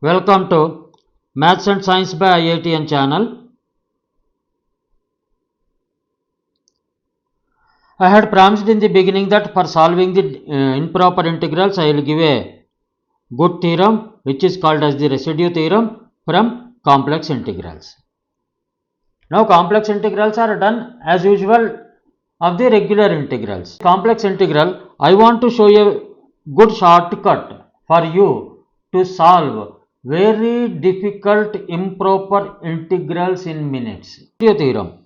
Welcome to Maths and Science by IITian channel. I had promised in the beginning that for solving the improper integrals I will give a good theorem which is called as the residue theorem from complex integrals. Now complex integrals are done as usual of the regular integrals. Complex integral, I want to show a good shortcut for you to solve very difficult improper integrals in minutes. Theorem,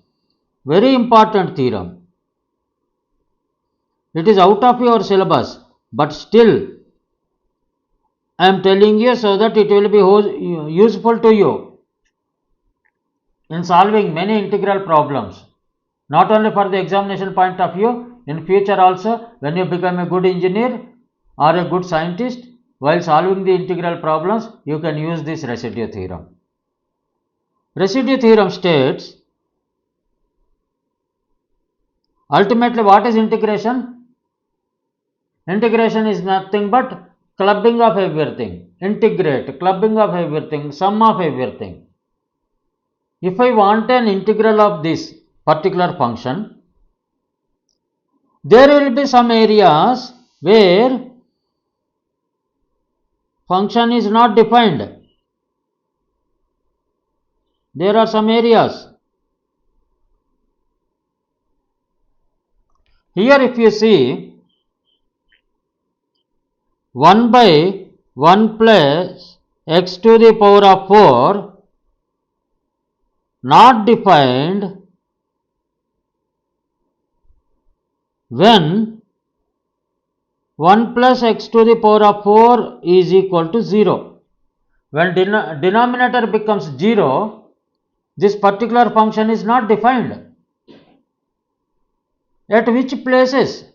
very important theorem. It is out of your syllabus, but still I am telling you so that it will be useful to you in solving many integral problems. Not only for the examination point of view, in future also when you become a good engineer or a good scientist, while solving the integral problems, you can use this residue theorem. Residue theorem states, ultimately what is integration? Integration is nothing but clubbing of everything. Integrate, clubbing of everything, sum of everything. If I want an integral of this particular function, there will be some areas where function is not defined. There are some areas. Here if you see 1 by 1 plus x to the power of 4 not defined when 1 plus x to the power of 4 is equal to 0. When denominator becomes 0, this particular function is not defined. At which places?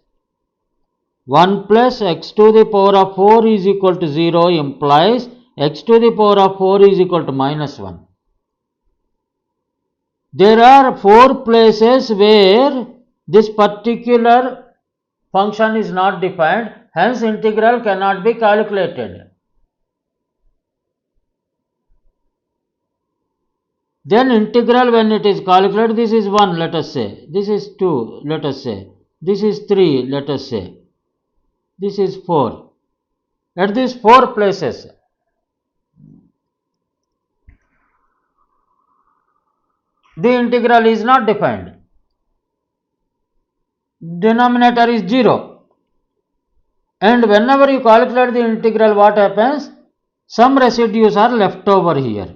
1 plus x to the power of 4 is equal to 0 implies x to the power of 4 is equal to minus 1. There are 4 places where this particular function is not defined, hence integral cannot be calculated. Then integral when it is calculated, this is 1 let us say, this is 2 let us say, this is 3 let us say, this is 4. At these 4 places, the integral is not defined. Denominator is 0. And whenever you calculate the integral, what happens? Some residues are left over here.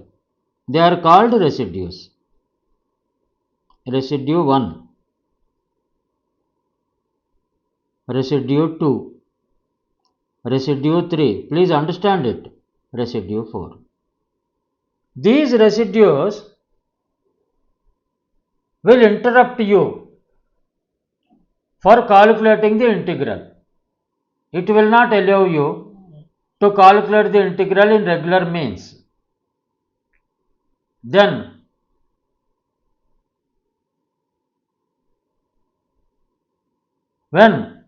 They are called residues. Residue 1, residue 2, residue 3. Please understand it. Residue 4. These residues will interrupt you for calculating the integral. It will not allow you to calculate the integral in regular means. Then when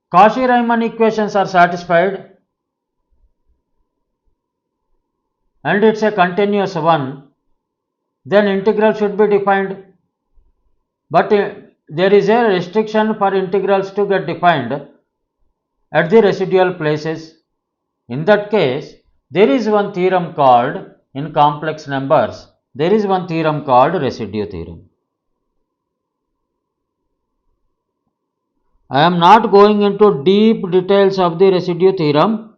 Cauchy-Riemann equations are satisfied and it's a continuous one, then integral should be defined. But there is a restriction for integrals to get defined at the residual places. In that case, there is one theorem called, in complex numbers, there is one theorem called residue theorem. I am not going into deep details of the residue theorem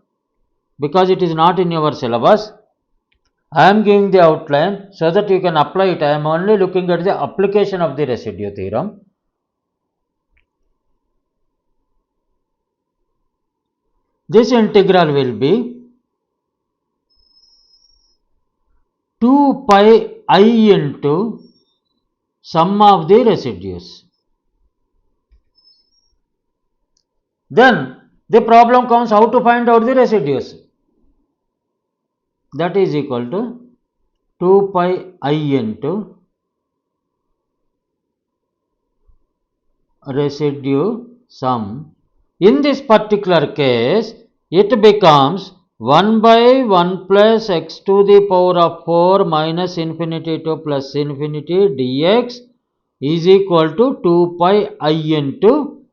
because it is not in your syllabus. I am giving the outline so that you can apply it. I am only looking at the application of the residue theorem. This integral will be 2 pi I into sum of the residues. Then the problem comes how to find out the residues. That is equal to 2 pi I into residue sum. In this particular case, it becomes 1 by 1 plus x to the power of 4 minus infinity to plus infinity dx is equal to 2 pi I into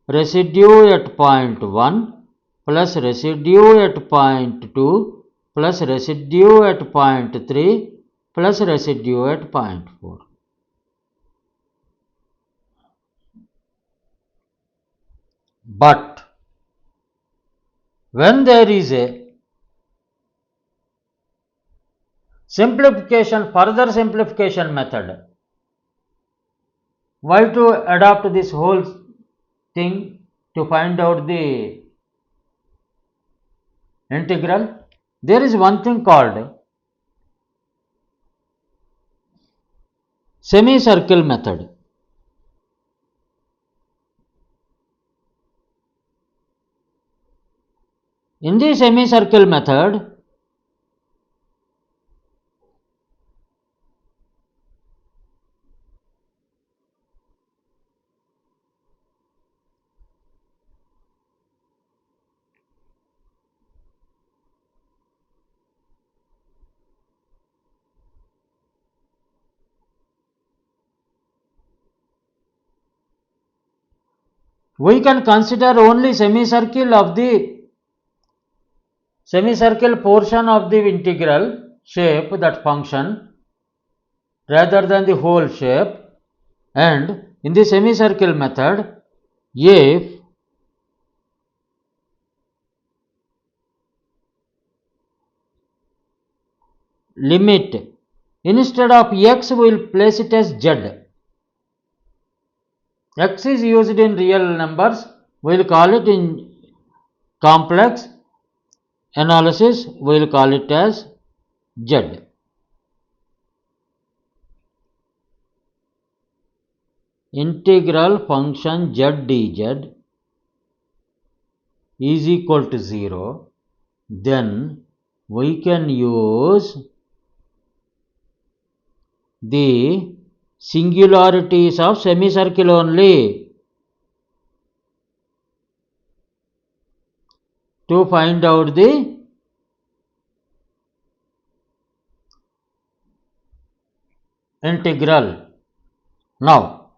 residue at point 1 plus residue at point 2 plus residue at point 3 plus residue at point 4. But when there is a further simplification method, why to adopt this whole thing to find out the integral? There is one thing called semicircle method. In the semicircle method, we can consider only semicircle portion of the integral shape, that function, rather than the whole shape. And in the semicircle method, if limit, instead of x we will place it as z. X is used in real numbers, we will call it in complex analysis, we will call it as z. Integral function z dz is equal to 0, then we can use the singularities of semicircle only to find out the integral. Now,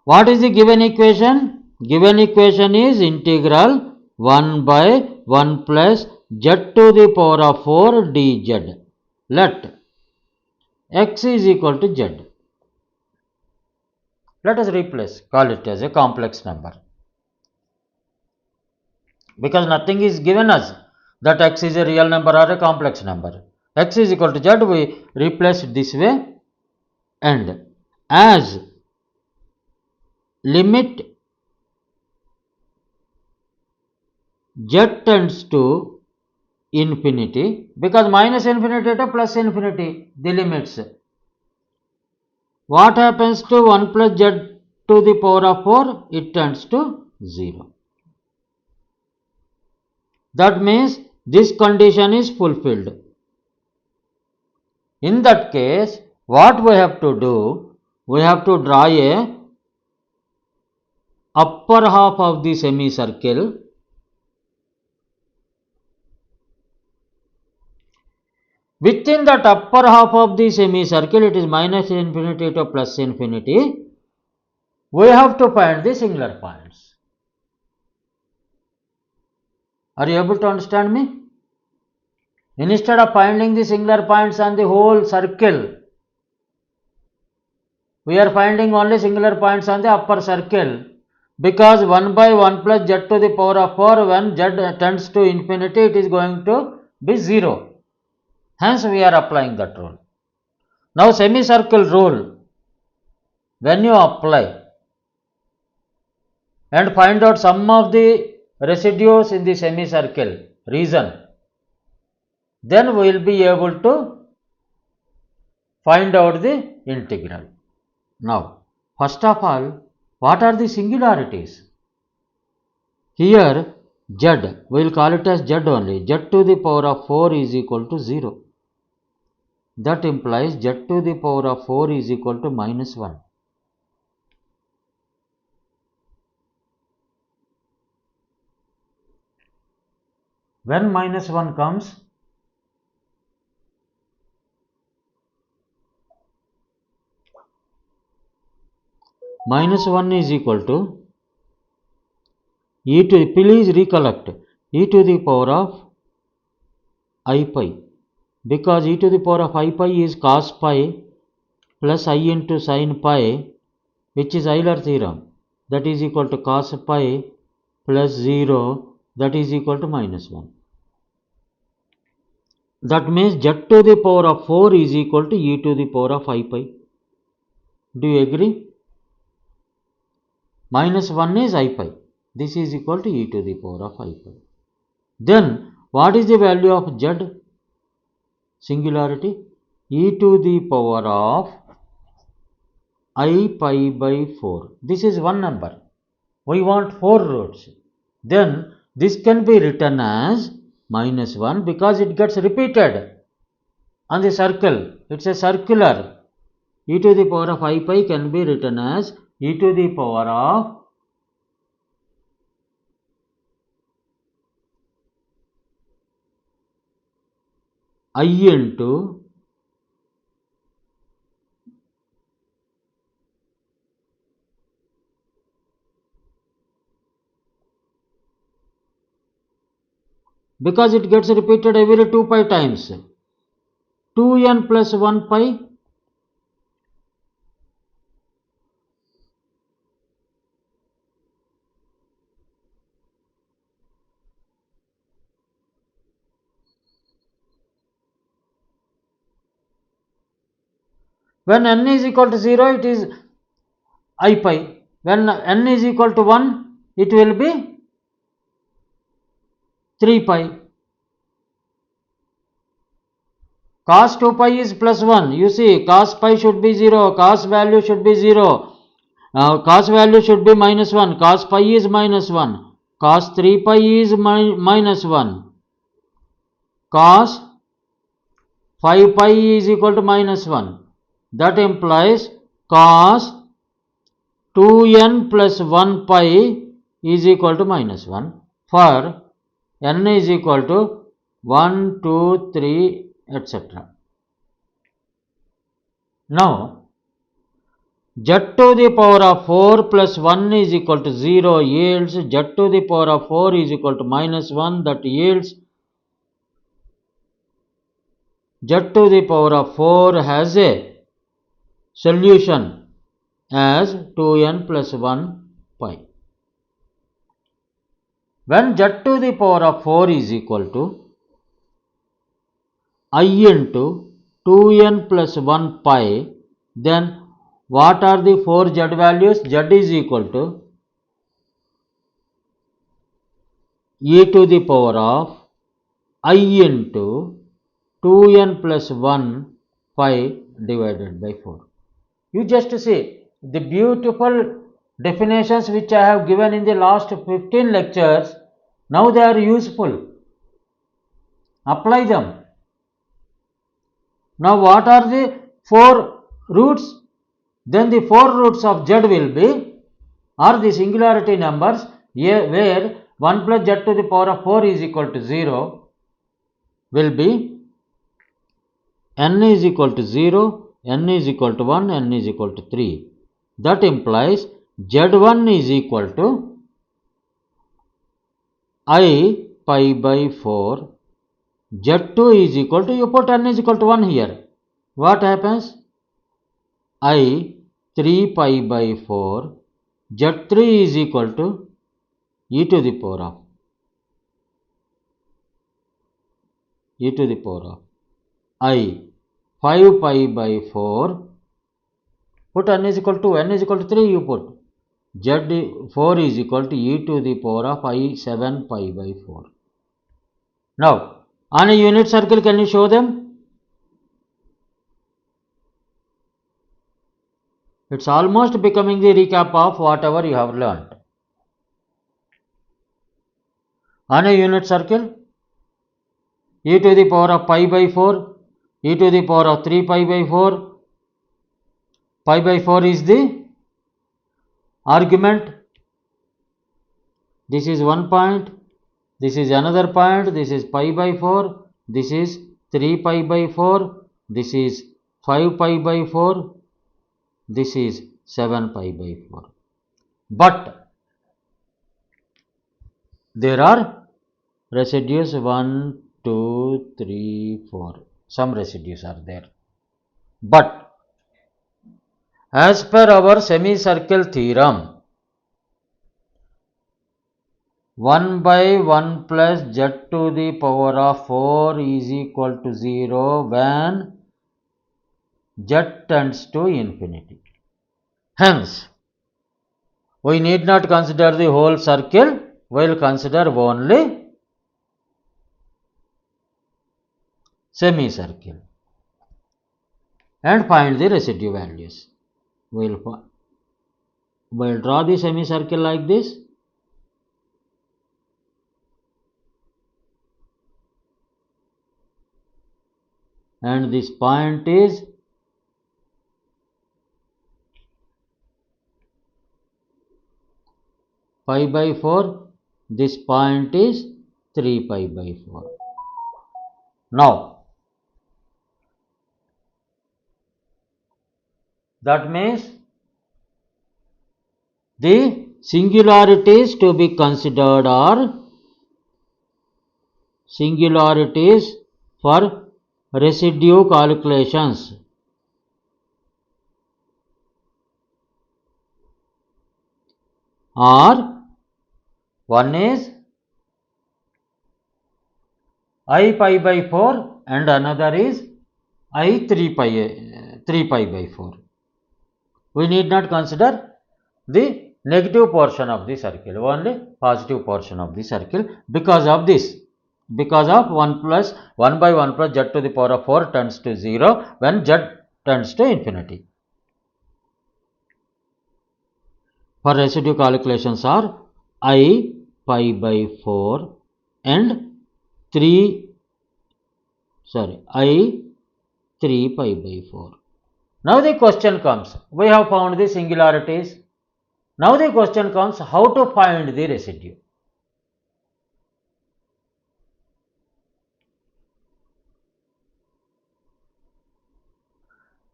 what is the given equation? Given equation is integral 1 by 1 plus z to the power of 4 dz. Let x is equal to z. Let us replace, call it as a complex number. Because nothing is given us that x is a real number or a complex number. X is equal to z, we replace it this way, and as limit z tends to infinity, because minus infinity to plus infinity, the limits. What happens to 1 plus z to the power of 4? It tends to 0. That means this condition is fulfilled. In that case, what we have to do? We have to draw a upper half of the semicircle. Within that upper half of the semicircle, it is minus infinity to plus infinity. We have to find the singular points. Are you able to understand me? Instead of finding the singular points on the whole circle, we are finding only singular points on the upper circle, because 1 by 1 plus z to the power of 4, when z tends to infinity, it is going to be 0. Hence, we are applying that rule. Now, semicircle rule, when you apply and find out sum of the residues in the semicircle region, then we will be able to find out the integral. Now, first of all, what are the singularities? Here, z, we will call it as z only. Z to the power of 4 is equal to 0. That implies z to the power of 4 is equal to minus 1. When minus 1 comes, minus 1 is equal to e to, please recollect, e to the power of I pi, because e to the power of I pi is cos pi plus I into sin pi, which is Euler theorem, that is equal to cos pi plus 0, that is equal to minus 1. That means z to the power of 4 is equal to e to the power of I pi. Do you agree? Minus 1 is I pi. This is equal to e to the power of I pi. Then what is the value of z? Singularity? E to the power of I pi by 4. This is one number. We want 4 roots. Then this can be written as minus 1 because it gets repeated on the circle. It's a circular. E to the power of I pi can be written as e to the power of I into because it gets repeated every 2 pi times. 2n plus 1 pi when n is equal to 0 it is I pi. When n is equal to 1 it will be 3 pi. Cos 2 pi is plus 1. You see, cos pi should be 0, cos value should be 0, cos value should be minus 1, cos pi is minus 1, cos 3 pi is minus 1, cos 5 pi is equal to minus 1. That implies cos 2n plus 1 pi is equal to minus 1 for n is equal to 1, 2, 3, etc. Now, z to the power of 4 plus 1 is equal to 0 yields z to the power of 4 is equal to minus 1, that yields z to the power of 4 has a solution as 2n plus 1 pi. When z to the power of 4 is equal to I into 2n plus 1 pi, then what are the 4 z values? Z is equal to e to the power of I into 2n plus 1 pi divided by 4. You just see the beautiful definitions which I have given in the last 15 lectures. Now they are useful. Apply them. Now what are the 4 roots? Then the 4 roots of z will be, or the singularity numbers, where 1 plus z to the power of 4 is equal to 0 will be n is equal to 0, n is equal to 1, n is equal to 3. That implies z1 is equal to I pi by 4, z2 is equal to, you put n is equal to 1 here. What happens? I 3 pi by 4, z3 is equal to e to the power of I 5 pi by 4, put n is equal to, n is equal to 3 you put, z4 is equal to e to the power of I 7 pi by 4. Now, on a unit circle, can you show them? It's almost becoming the recap of whatever you have learned. On a unit circle, e to the power of pi by 4, e to the power of 3 pi by 4, pi by 4 is the argument. This is one point, This is another point. This is pi by 4. This is 3 pi by 4. This is 5 pi by 4. This is 7 pi by 4. But there are residues 1, 2, 3, 4. Some residues are there. But as per our semicircle theorem, 1 by 1 plus z to the power of 4 is equal to 0 when z tends to infinity. Hence, we need not consider the whole circle, we will consider only semicircle and find the residue values. We will draw the semicircle like this. And this point is pi by 4. This point is 3 pi by 4. Now, that means the singularities to be considered are singularities for residue calculations. Or one is I pi by 4 and another is I 3 pi by 4. We need not consider the negative portion of the circle, only positive portion of the circle because of this. Because of 1 by 1 plus z to the power of 4 tends to 0 when z tends to infinity. For residue calculations are I pi by 4 and I 3 pi by 4. Now the question comes, we have found the singularities. Now the question comes, how to find the residue?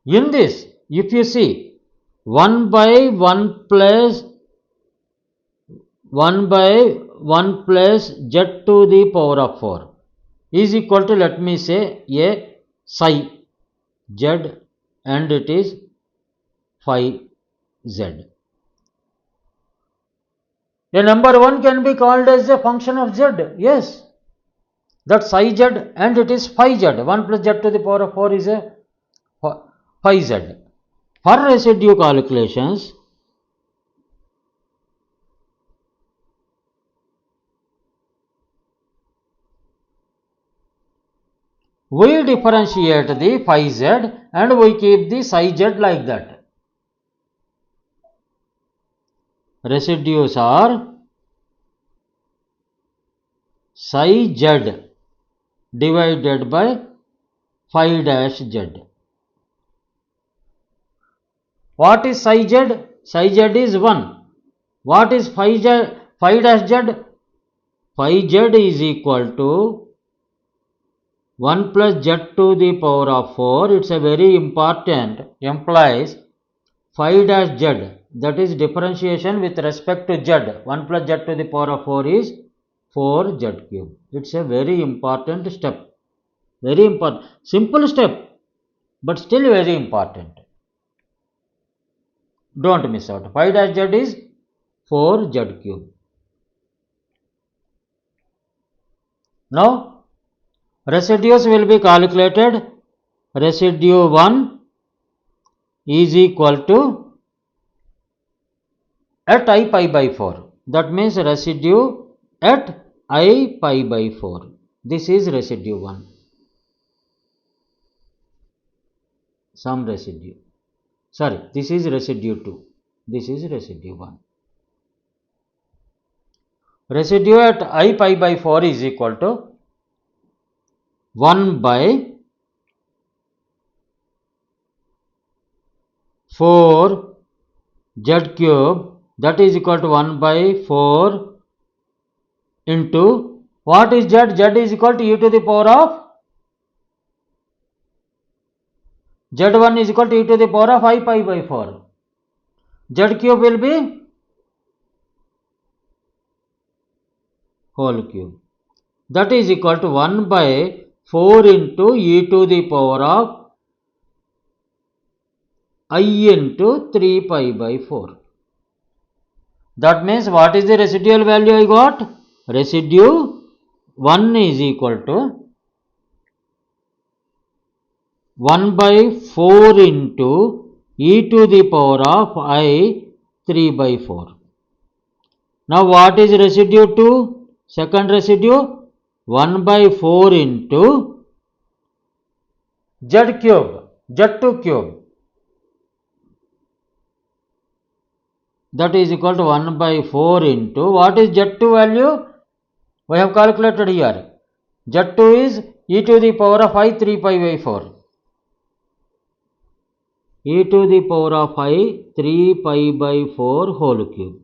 In this, if you see 1 by 1 plus z to the power of 4 is equal to, let me say, a psi z and it is phi z. A number 1 can be called as a function of z. Yes, that psi z and it is phi z. 1 plus z to the power of 4 is a phi z. For residue calculations, we differentiate the phi z and we keep the psi z like that. Residues are psi z divided by phi dash z. What is psi z? Psi z is 1. What is phi dash z? Phi z is equal to 1 plus z to the power of 4. It's a very important, implies phi dash z, that is differentiation with respect to z. 1 plus z to the power of 4 is 4z cube. It's a very important step. Very important. Simple step, but still very important. Don't miss out. Phi dash z is 4z cube. Now, residues will be calculated. Residue 1 is equal to at I pi by 4. That means residue at I pi by 4. This is residue 1. Some residue. Sorry, this is residue 2. This is residue 1. Residue at I pi by 4 is equal to 1 by 4 z cube, that is equal to 1 by 4 into What is z? Z is equal to e to the power of z1 is equal to e to the power of I pi by 4. Z cube will be whole cube. That is equal to 1 by 4 into e to the power of I into 3 pi by 4. That means what is the residual value I got? Residue 1 is equal to 1 by 4 into e to the power of I 3 by 4. Now what is residue 2? Second residue 1 by 4 into z cube, z2 cube. That is equal to 1 by 4 into, what is z2 value? We have calculated here. z2 is e to the power of I 3 pi by 4. E to the power of I 3 pi by 4 whole cube.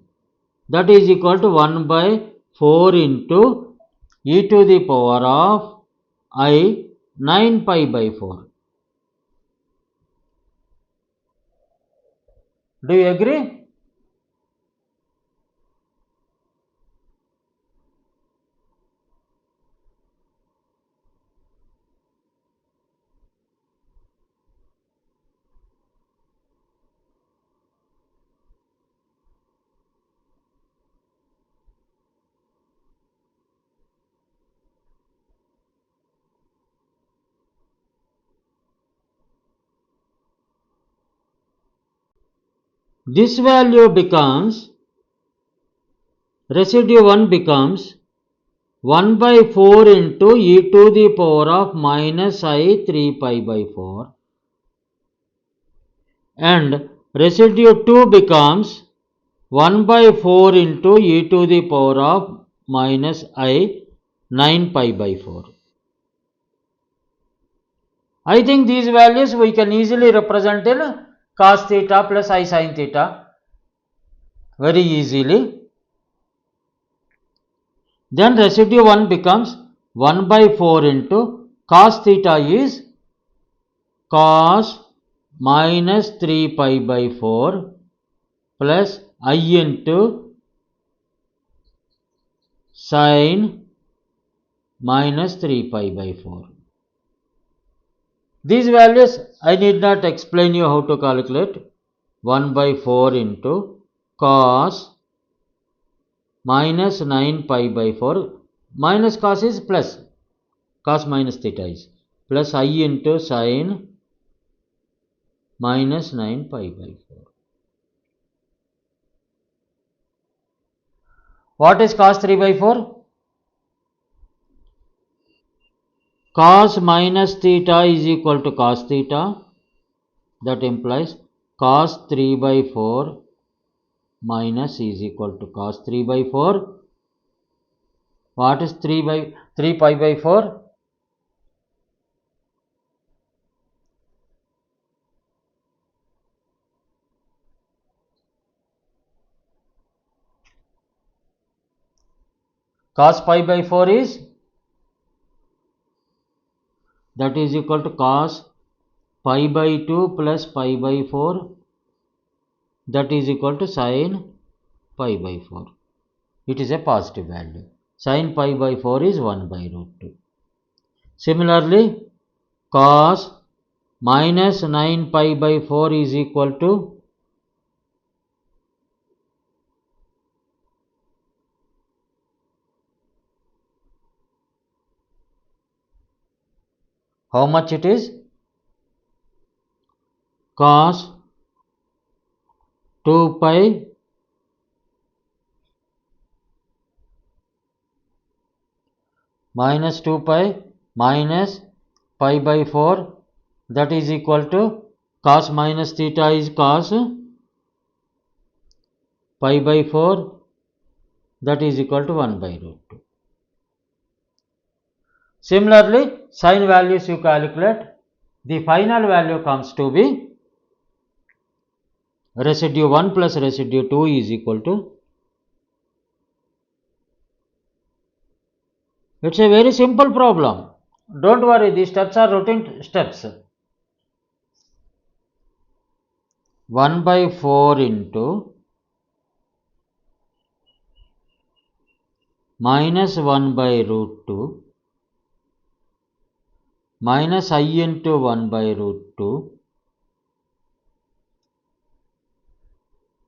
That is equal to 1 by 4 into e to the power of I 9 pi by 4. Do you agree? This value becomes, residue 1 becomes 1 by 4 into e to the power of minus I 3 pi by 4, and residue 2 becomes 1 by 4 into e to the power of minus I 9 pi by 4. I think these values we can easily represent in cos theta plus I sin theta very easily. Then residue 1 becomes 1 by 4 into cos theta is cos minus 3 pi by 4 plus I into sin minus 3 pi by 4. These values I need not explain you how to calculate. 1 by 4 into cos minus 9 pi by 4, minus cos is plus, cos minus theta is plus I into sin minus 9 pi by 4. What is cos 3 by 4? Cos minus theta is equal to cos theta. That implies cos 3 by 4 minus is equal to cos 3 by 4. What is 3 pi by 4? Cos pi by 4 is, that is equal to cos pi by 2 plus pi by 4, that is equal to sin pi by 4. It is a positive value. Sin pi by 4 is 1 by root 2. Similarly, cos minus 9 pi by 4 is equal to how much it is? Cos 2 pi minus 2 pi minus pi by 4, that is equal to cos minus theta is cos pi by 4, that is equal to 1 by root 2. Similarly, sin values you calculate, the final value comes to be residue 1 plus residue 2 is equal to It's a very simple problem. Don't worry, these steps are routine steps. 1 by 4 into minus 1 by root 2 minus I into 1 by root 2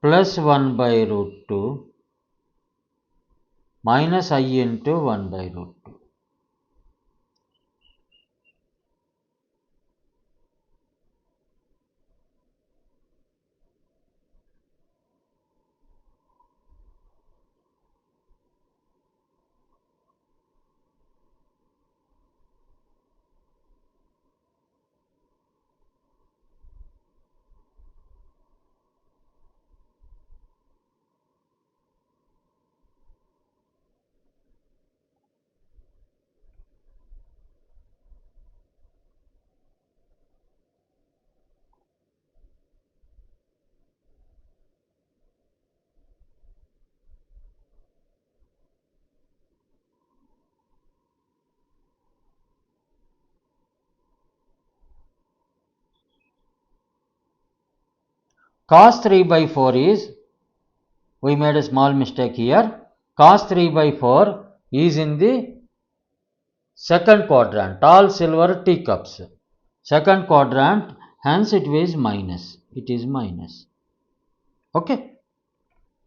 plus 1 by root 2 minus I into 1 by root 2. Cos 3 by 4 is, we made a small mistake here. Cos 3 by 4 is in the second quadrant, all silver teacups. Second quadrant, hence it is minus. It is minus. Okay.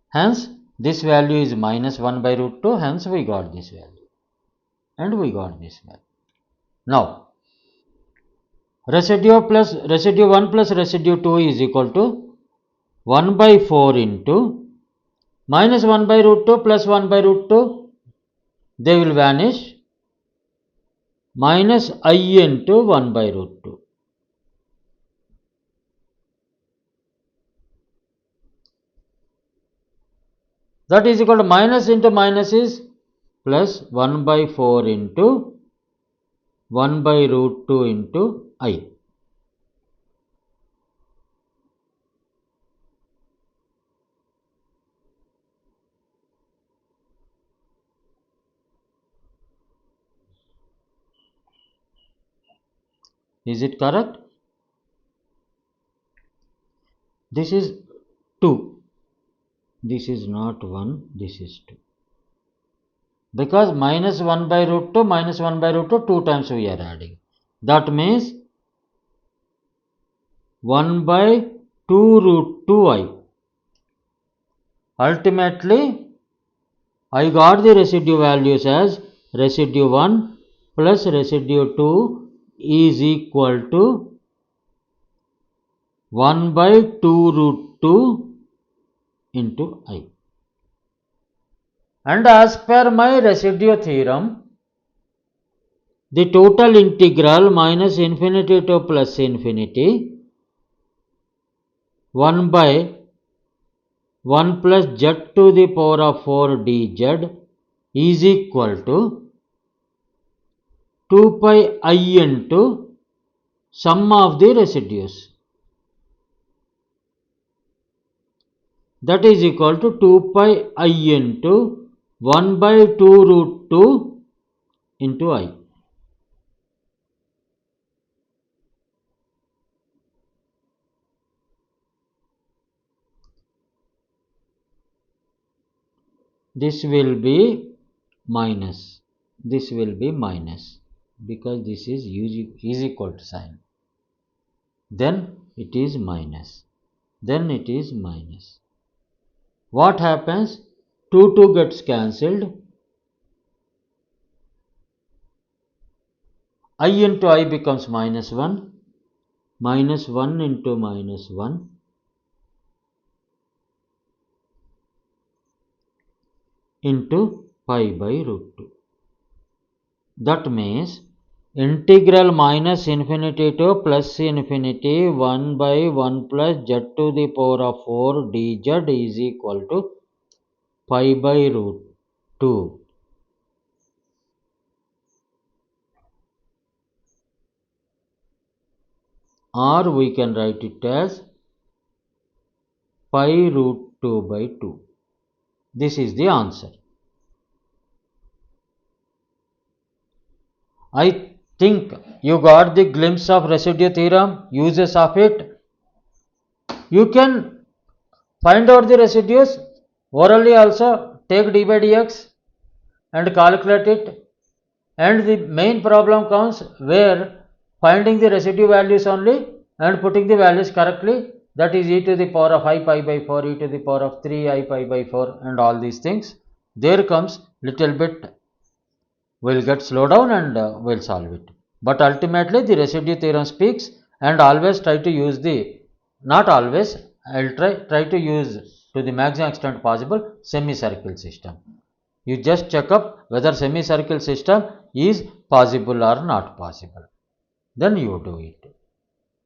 Hence, this value is minus 1 by root 2. Hence, we got this value. And we got this value. Now, residue 1 plus residue 2 is equal to 1 by 4 into minus 1 by root 2 plus 1 by root 2. They will vanish. Minus I into 1 by root 2. That is equal to minus into minus is plus 1 by 4 into 1 by root 2 into I. Is it correct? This is 2. This is not 1, this is 2. Because minus 1 by root 2 minus 1 by root 2, 2 times we are adding. That means 1 by 2 root 2I. Ultimately, I got the residue values as residue 1 plus residue 2 is equal to 1 by 2 root 2 into I. And as per my residue theorem, the total integral minus infinity to plus infinity 1 by 1 plus z to the power of 4 dz is equal to 2 pi I into sum of the residues. That is equal to 2 pi I into 1 by 2 root 2 into I. This will be minus. This will be minus because this is equal to sign. Then it is minus. Then it is minus. What happens? 2 gets cancelled. I into I becomes minus 1. Minus 1 into minus 1. Into pi by root 2. That means integral minus infinity to plus infinity 1 by 1 plus z to the power of 4 dz is equal to pi by root 2. Or we can write it as pi root 2 by 2. This is the answer. I think you got the glimpse of residue theorem, uses of it. You can find out the residues orally also, take d by dx and calculate it. And the main problem comes where finding the residue values only and putting the values correctly, that is e to the power of I pi by 4, e to the power of 3 I pi by 4 and all these things. There comes little bit, we'll get slow down and we'll solve it. But ultimately the residue theorem speaks, and always try to use the, not always, I'll try to use to the maximum extent possible semicircle system. You just check up whether semicircle system is possible or not possible. Then you do it.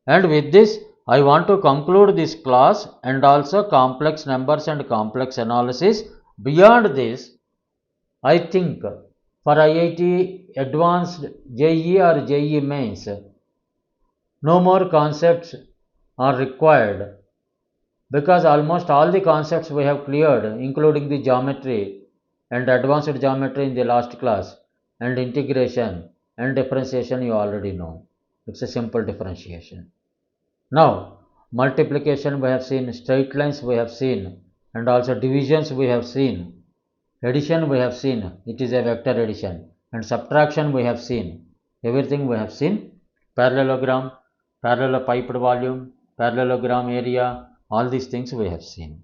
And with this, I want to conclude this class and also complex numbers and complex analysis. Beyond this, I think for IIT Advanced JEE or JEE Mains, no more concepts are required, because almost all the concepts we have cleared, including the geometry and advanced geometry in the last class, and integration and differentiation you already know. It's a simple differentiation. Now, multiplication we have seen, straight lines we have seen, and also divisions we have seen. Addition we have seen, it is a vector addition, and subtraction we have seen. Everything we have seen. Parallelogram, parallel piped volume, parallelogram area, all these things we have seen.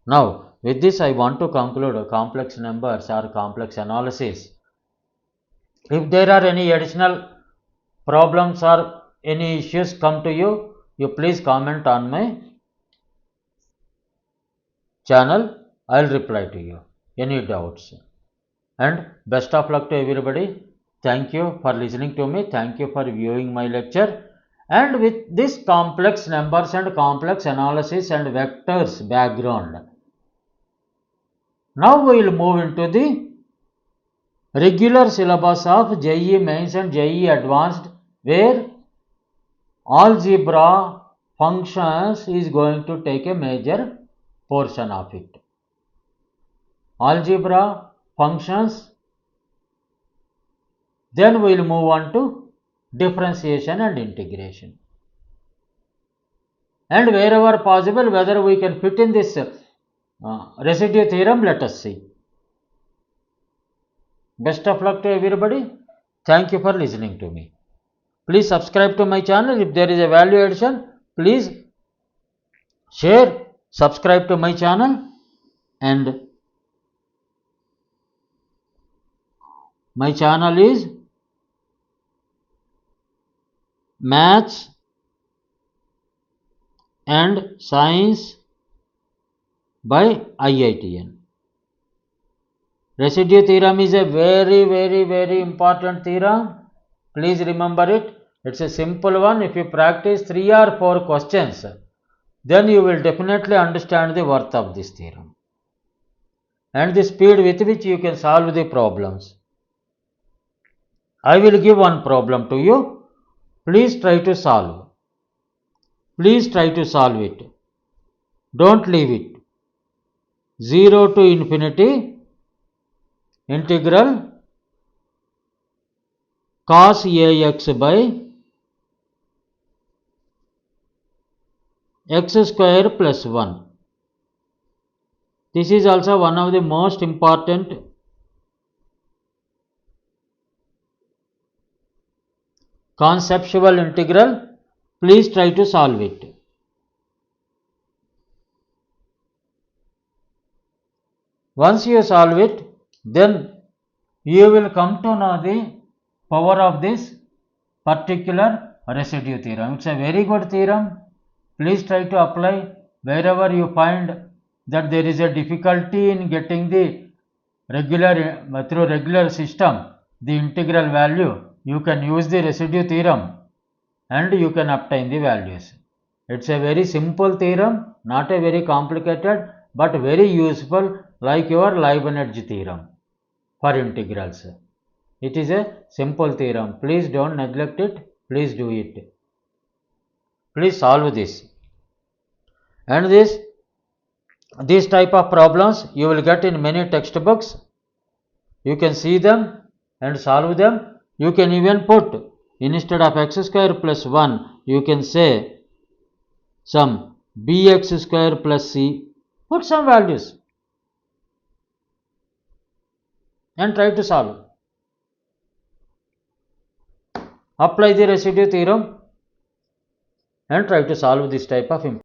Now, with this I want to conclude complex numbers or complex analysis. If there are any additional problems or any issues come to you, you please comment on my channel. I will reply to you. Any doubts? And best of luck to everybody. Thank you for listening to me. Thank you for viewing my lecture. And with this complex numbers and complex analysis and vectors background, now we will move into the regular syllabus of JEE Mains and JEE Advanced, where algebra functions is going to take a major portion of it. Algebra functions, then we will move on to differentiation and integration. And wherever possible, whether we can fit in this residue theorem, let us see. Best of luck to everybody. Thank you for listening to me. Please subscribe to my channel. If there is a value addition, please share, subscribe to my channel, and my channel is Maths and Science by IITian. Residue theorem is a very important theorem. Please remember it. It's a simple one. If you practice 3 or 4 questions, then you will definitely understand the worth of this theorem and the speed with which you can solve the problems. I will give one problem to you. Please try to solve. Please try to solve it. Don't leave it. 0 to infinity integral cos ax by x square plus 1. This is also one of the most important conceptual integral. Please try to solve it. Once you solve it, then you will come to know the power of this particular residue theorem. It's a very good theorem. Please try to apply wherever you find that there is a difficulty in getting the through regular system, the integral value. You can use the residue theorem and you can obtain the values. It's a very simple theorem, not a very complicated, but very useful, like your Leibniz theorem for integrals. It is a simple theorem. Please don't neglect it. Please do it. Please solve this. And this type of problems you will get in many textbooks. You can see them and solve them. You can even put, instead of x square plus 1, you can say some bx square plus c. Put some values and try to solve. Apply the residue theorem and try to solve this type of